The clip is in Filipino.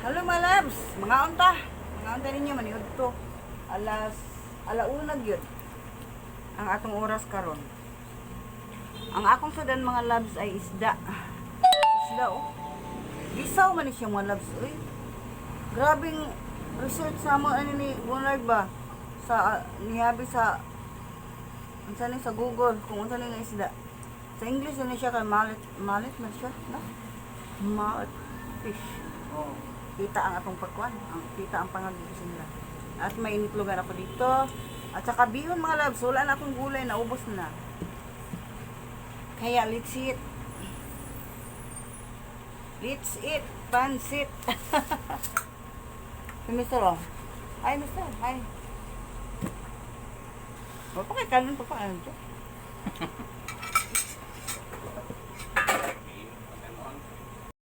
Hello mga loves, mga unta. Mga unta ninyo maniud to. Alauna gyud. Ang atong oras karon. Ang akong sudan mga loves ay isda. Isda oh. Gisaw man ni siya mga loves. Uy. Grabing research sa mo ani ni Bonard ba sa nihabi sa unsa ni sa Google kung unsa ni nga isda. Sa English ni siya kay malit man siya, no? Mouth fish. Oh. Kita ang atong pagkuan, kita ang pangagigising nila. At may initlogan ako dito. At saka bihon mga loves, wala na akong gulay, naubos na. Kaya let's eat. Let's eat pansit. Si Mr. Oh. Hi Mr. Hi. O pa kay kanon pa pa ano.